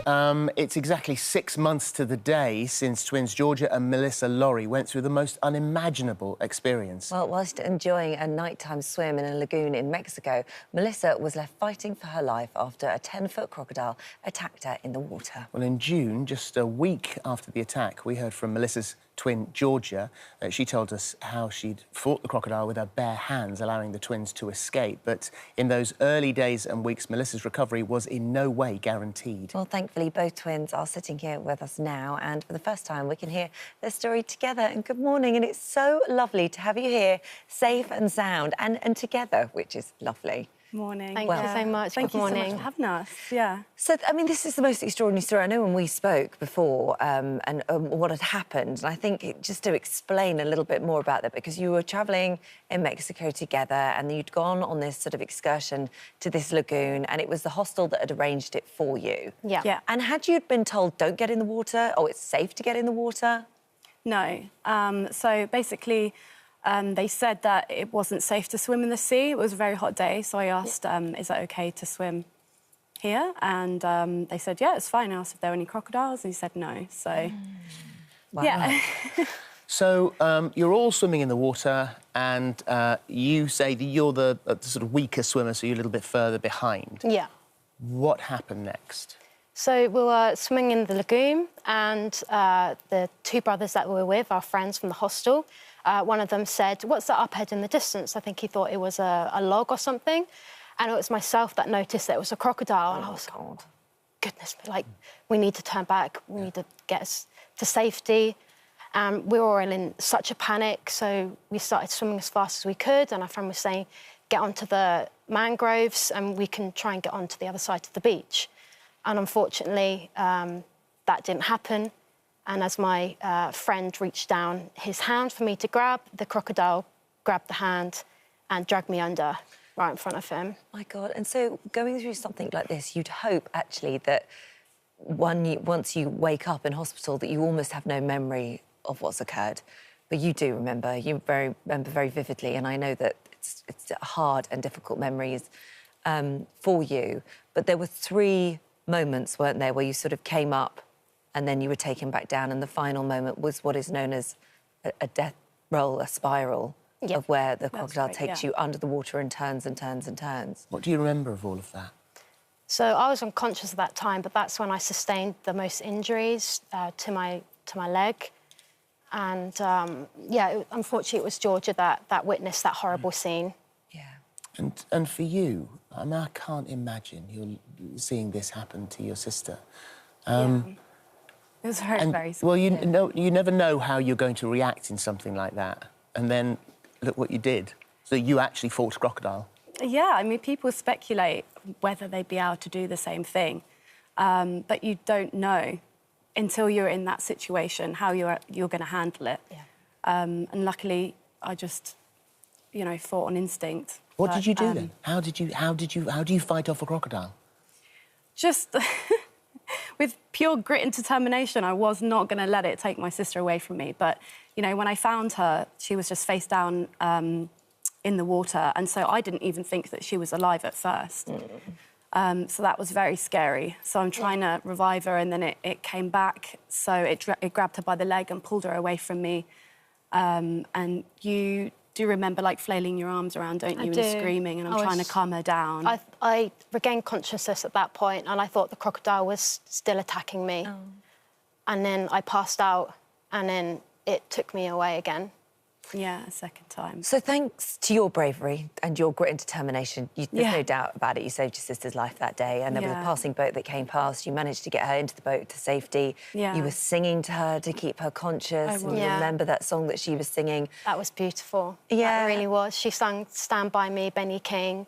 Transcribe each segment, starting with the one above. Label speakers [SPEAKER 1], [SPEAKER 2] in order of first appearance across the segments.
[SPEAKER 1] It's exactly 6 months to the day since twins Georgia and Melissa Laurie went through the most unimaginable experience.
[SPEAKER 2] Well, whilst enjoying a nighttime swim in a lagoon in Mexico, Melissa was left fighting for her life after a 10-foot crocodile attacked her in the water.
[SPEAKER 1] Well, in June, just a week after the attack, we heard from Melissa's twin Georgia. She told us how she'd fought the crocodile with her bare hands, allowing the twins to escape. But in those early days and weeks, Melissa's recovery was in no way guaranteed.
[SPEAKER 2] Well, thankfully, both twins are sitting here with us now, and for the first time, we can hear their story together. And good morning, and it's so lovely to have you here, safe and sound, and together, which is lovely.
[SPEAKER 3] Morning.
[SPEAKER 4] Thank you so much.
[SPEAKER 3] Thank
[SPEAKER 4] Good
[SPEAKER 3] you
[SPEAKER 4] morning.
[SPEAKER 3] so much for having us. Yeah.
[SPEAKER 2] So, I mean, this is the most extraordinary story. I know when we spoke before and what had happened, and I think just to explain a little bit more about that, because you were travelling in Mexico together and you'd gone on this sort of excursion to this lagoon, and it was the hostel that had arranged it for you.
[SPEAKER 3] Yeah.
[SPEAKER 2] And had you been told, don't get in the water, or it's safe to get in the water?
[SPEAKER 3] No. So basically, they said that it wasn't safe to swim in the sea. It was a very hot day, so I asked, is that OK to swim here? And they said, yeah, it's fine. I asked if there were any crocodiles, and he said no. So,
[SPEAKER 2] Wow.
[SPEAKER 3] yeah.
[SPEAKER 1] So you're all swimming in the water, and you say that you're the sort of weaker swimmer, so you're a little bit further behind.
[SPEAKER 4] Yeah.
[SPEAKER 1] What happened next?
[SPEAKER 4] So we were swimming in the lagoon, and the two brothers that we were with, our friends from the hostel, one of them said, what's that up ahead in the distance? I think he thought it was a log or something. And it was myself that noticed that it was a crocodile. And I was like, goodness me, like, we need to turn back. We need to get us to safety. We were all in such a panic, so we started swimming as fast as we could. And our friend was saying, get onto the mangroves and we can try and get onto the other side of the beach. And unfortunately, that didn't happen. And as my friend reached down his hand for me to grab, the crocodile grabbed the hand and dragged me under right in front of him.
[SPEAKER 2] My God. And so going through something like this, you'd hope, actually, that once you wake up in hospital, that you almost have no memory of what's occurred. But you do remember. You remember very vividly. And I know that it's hard and difficult memories for you. But there were 3 moments, weren't there, where you sort of came up and then you were taken back down, and the final moment was what is known as a death roll, a spiral, of where the crocodile takes you under the water and turns and turns and turns.
[SPEAKER 1] What do you remember of all of that?
[SPEAKER 4] So I was unconscious at that time, but that's when I sustained the most injuries to my leg. And, unfortunately, it was Georgia that witnessed that horrible scene.
[SPEAKER 2] Yeah.
[SPEAKER 1] And for you, I mean, I can't imagine you're seeing this happen to your sister.
[SPEAKER 3] It was very scary.
[SPEAKER 1] Well, you never know how you're going to react in something like that. And then look what you did. So you actually fought a crocodile.
[SPEAKER 3] Yeah, I mean, people speculate whether they'd be able to do the same thing. But you don't know until you're in that situation how you're going to handle it. Yeah. And luckily, I just, fought on instinct.
[SPEAKER 1] What did you do then? How do you fight off a crocodile?
[SPEAKER 3] Just with pure grit and determination, I was not going to let it take my sister away from me. But, when I found her, she was just face down in the water. And so I didn't even think that she was alive at first. So that was very scary. So I'm trying to revive her, and then it came back. So it grabbed her by the leg and pulled her away from me. And you do remember, like, flailing your arms around, don't you, and screaming, and I'm trying to calm her down.
[SPEAKER 4] I regained consciousness at that point, and I thought the crocodile was still attacking me. Oh. And then I passed out, and then it took me away again.
[SPEAKER 3] Yeah, a second time.
[SPEAKER 2] So thanks to your bravery and your grit and determination, there's no doubt about it, you saved your sister's life that day, and there was a passing boat that came past. You managed to get her into the boat to safety. Yeah. You were singing to her to keep her conscious. And you remember that song that she was singing.
[SPEAKER 4] That was beautiful.
[SPEAKER 2] Yeah.
[SPEAKER 4] That really was. She sang Stand By Me, Benny King,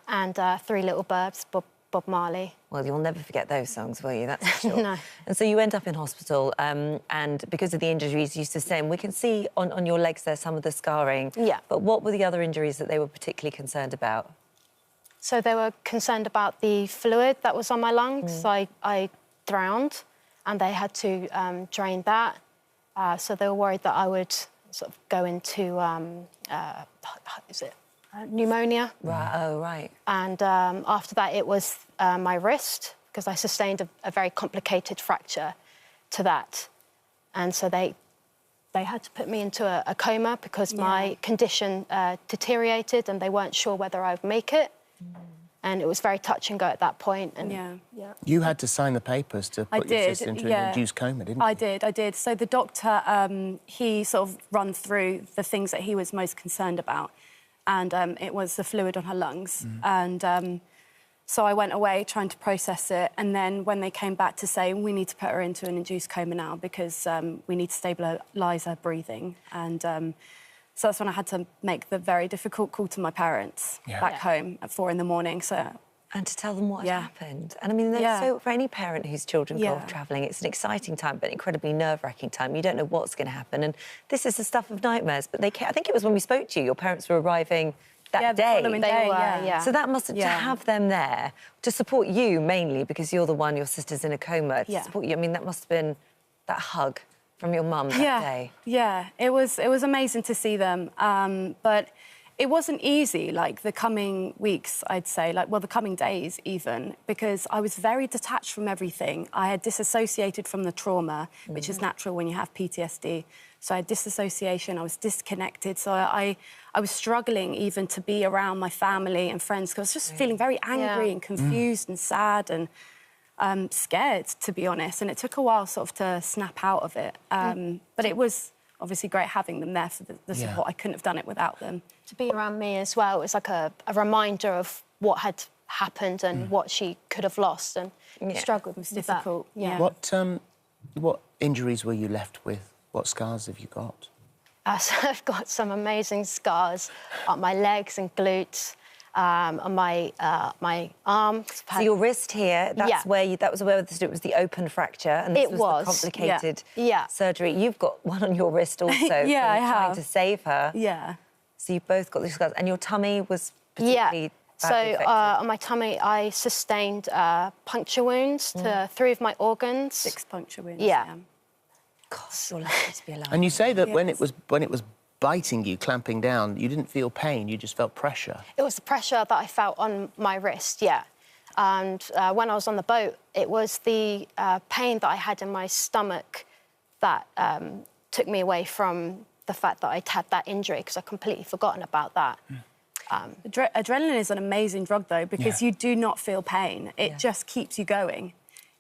[SPEAKER 4] and 3 Little Birds, Bob Marley.
[SPEAKER 2] Well, you'll never forget those songs, will you? That's for sure.
[SPEAKER 4] No.
[SPEAKER 2] And so you end up in hospital, and because of the injuries you sustained, we can see on your legs there some of the scarring.
[SPEAKER 4] Yeah.
[SPEAKER 2] But what were the other injuries that they were particularly concerned about?
[SPEAKER 4] So they were concerned about the fluid that was on my lungs. I drowned, and they had to drain that. So they were worried that I would sort of go into, pneumonia.
[SPEAKER 2] Right, oh, right.
[SPEAKER 4] And after that, it was my wrist, because I sustained a very complicated fracture to that. And so they had to put me into a coma because my condition deteriorated and they weren't sure whether I would make it. And it was very touch and go at that point. And
[SPEAKER 1] You had to sign the papers to put your sister into an induced coma, didn't you?
[SPEAKER 3] I did. So the doctor, he sort of run through the things that he was most concerned about. And it was the fluid on her lungs. And so I went away trying to process it. And then when they came back to say, we need to put her into an induced coma now because we need to stabilise her breathing. And so that's when I had to make the very difficult call to my parents back home at 4 a.m.
[SPEAKER 2] And to tell them what had happened. And I mean, so for any parent whose children go off travelling, it's an exciting time, but incredibly nerve-wracking time. You don't know what's going to happen. And this is the stuff of nightmares. But I think it was when we spoke to you, your parents were arriving that day.
[SPEAKER 3] They were.
[SPEAKER 2] So that must, to have them there, to support you mainly, because you're the one, your sister's in a coma, to support you. I mean, that must have been that hug from your mum that day.
[SPEAKER 3] Yeah, it was amazing to see them. But it wasn't easy, like, the coming weeks, I'd say, the coming days even, because I was very detached from everything. I had disassociated from the trauma, which is natural when you have PTSD. So I had disassociation, I was disconnected. So I was struggling even to be around my family and friends because I was just feeling very angry and confused and sad and scared, to be honest. And it took a while sort of to snap out of it. But it was obviously great having them there for the support. I couldn't have done it without them.
[SPEAKER 4] To be around me as well, it was like a reminder of what had happened and what she could have lost and struggled with. It was difficult.
[SPEAKER 1] What injuries were you left with? What scars have you got?
[SPEAKER 4] So I've got some amazing scars on my legs and glutes, on my arms.
[SPEAKER 2] So your wrist here, that's where that was where it was the open fracture, and this was the complicated surgery. You've got one on your wrist also.
[SPEAKER 3] I have.
[SPEAKER 2] Trying to save her.
[SPEAKER 3] Yeah.
[SPEAKER 2] So you've both got these scars, and your tummy was particularly badly affected.
[SPEAKER 4] On my tummy, I sustained puncture wounds to 3 of my organs.
[SPEAKER 3] 6 puncture wounds.
[SPEAKER 4] Yeah.
[SPEAKER 2] God, you're lucky to be alive.
[SPEAKER 1] And you say that when it was biting you, clamping down, you didn't feel pain, you just felt pressure.
[SPEAKER 4] It was the pressure that I felt on my wrist, And when I was on the boat, it was the pain that I had in my stomach that took me away from the fact that I'd had that injury, because I'd completely forgotten about that.
[SPEAKER 3] Adrenaline is an amazing drug, though, because you do not feel pain. It just keeps you going,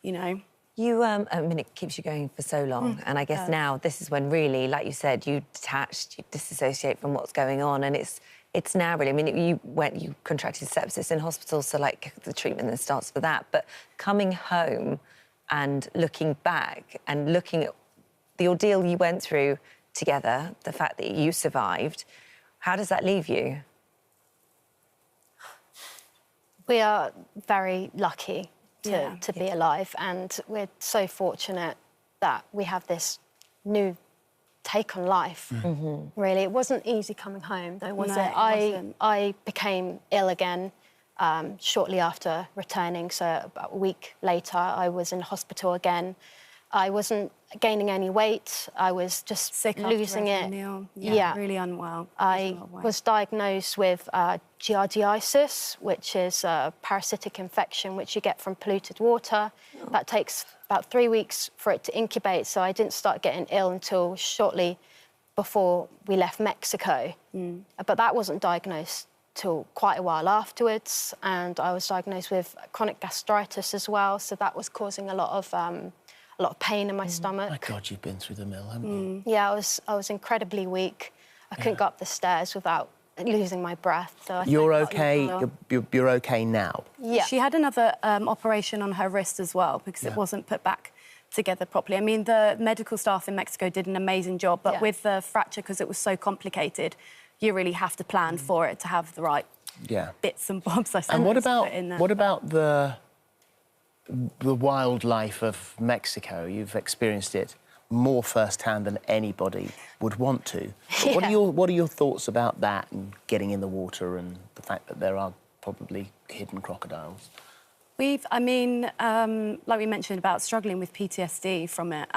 [SPEAKER 3] you know.
[SPEAKER 2] I mean, it keeps you going for so long. And I guess now this is when really, like you said, you detached, you disassociate from what's going on. And it's now really, I mean, you contracted sepsis in hospital, so, like, the treatment then starts for that. But coming home and looking back and looking at the ordeal you went through together, the fact that you survived, how does that leave you?
[SPEAKER 4] We are very lucky to be alive, and we're so fortunate that we have this new take on life. Really, it wasn't easy coming home, though, was it? I became ill again shortly after returning, so about a week later I was in hospital again. I wasn't gaining any weight, I was just
[SPEAKER 3] sick,
[SPEAKER 4] losing it.
[SPEAKER 3] Really unwell.
[SPEAKER 4] I was diagnosed with giardiasis, which is a parasitic infection which you get from polluted water. That takes about 3 weeks for it to incubate, so I didn't start getting ill until shortly before we left Mexico. But that wasn't diagnosed till quite a while afterwards, and I was diagnosed with chronic gastritis as well, so that was causing a lot of pain in my stomach.
[SPEAKER 1] My God, you've been through the mill, haven't you?
[SPEAKER 4] Yeah, I was incredibly weak. I couldn't go up the stairs without losing my breath. So
[SPEAKER 1] you're okay. You're okay now.
[SPEAKER 4] Yeah.
[SPEAKER 3] She had another operation on her wrist as well because it wasn't put back together properly. I mean, the medical staff in Mexico did an amazing job, but with the fracture, because it was so complicated, you really have to plan for it to have the right bits and bobs. I suppose.
[SPEAKER 1] And what about the wildlife of Mexico? You've experienced it more firsthand than anybody would want to. What are your thoughts about that and getting in the water and the fact that there are probably hidden crocodiles?
[SPEAKER 3] Like we mentioned about struggling with PTSD from it,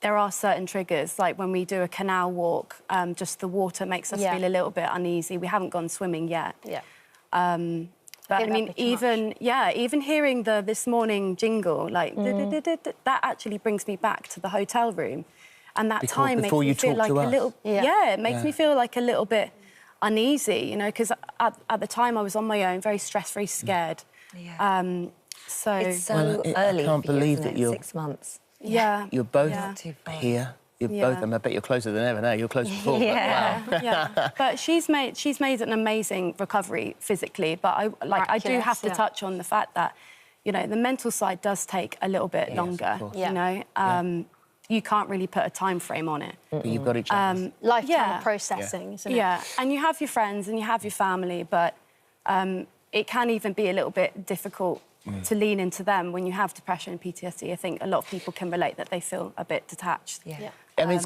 [SPEAKER 3] there are certain triggers, like when we do a canal walk, just the water makes us feel a little bit uneasy. We haven't gone swimming yet. But I
[SPEAKER 4] That'd
[SPEAKER 3] mean,
[SPEAKER 4] be too much.
[SPEAKER 3] even hearing the this morning jingle, like that actually brings me back to the hotel room, and that time makes me feel like a little. Yeah, it makes me feel like a little bit uneasy, you know, because at the time I was on my own, very stressed, very scared.
[SPEAKER 2] Yeah.
[SPEAKER 3] So
[SPEAKER 2] It's so
[SPEAKER 1] Well,
[SPEAKER 2] early.
[SPEAKER 1] I can't
[SPEAKER 2] for you,
[SPEAKER 1] believe
[SPEAKER 2] isn't
[SPEAKER 1] that
[SPEAKER 2] it?
[SPEAKER 1] you're...
[SPEAKER 2] 6 months.
[SPEAKER 3] yeah,
[SPEAKER 1] You're both
[SPEAKER 2] Too far.
[SPEAKER 1] here. You're both... I bet you're closer than ever now. You're close before. but wow.
[SPEAKER 3] yeah. But she's made an amazing recovery physically. But I do have to
[SPEAKER 4] Miraculous,
[SPEAKER 3] touch on the fact that, you know, the mental side does take a little bit longer.
[SPEAKER 1] Of course.
[SPEAKER 3] You know, you can't really put a time frame on it.
[SPEAKER 1] But you've got each other.
[SPEAKER 4] Lifetime of processing, isn't it?
[SPEAKER 3] Yeah, and you have your friends and you have your family, but it can even be a little bit difficult to lean into them when you have depression and PTSD. I think a lot of people can relate that they feel a bit detached.
[SPEAKER 2] Yeah.
[SPEAKER 1] I mean, it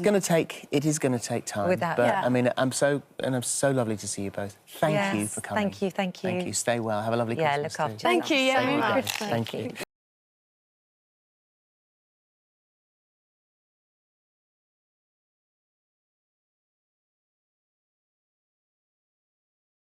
[SPEAKER 1] is going to take time.
[SPEAKER 2] Without-
[SPEAKER 1] but
[SPEAKER 3] Yeah.
[SPEAKER 1] I mean, I'm so lovely to see you both. Thank you
[SPEAKER 2] Yes,
[SPEAKER 1] for coming.
[SPEAKER 2] thank you.
[SPEAKER 1] Thank you. Stay well. Have a lovely
[SPEAKER 2] Yeah,
[SPEAKER 1] Christmas
[SPEAKER 2] look after
[SPEAKER 1] too.
[SPEAKER 3] Thank you. Yeah,
[SPEAKER 2] Thank
[SPEAKER 3] Merry
[SPEAKER 2] you.
[SPEAKER 3] Christmas.
[SPEAKER 1] Thank you.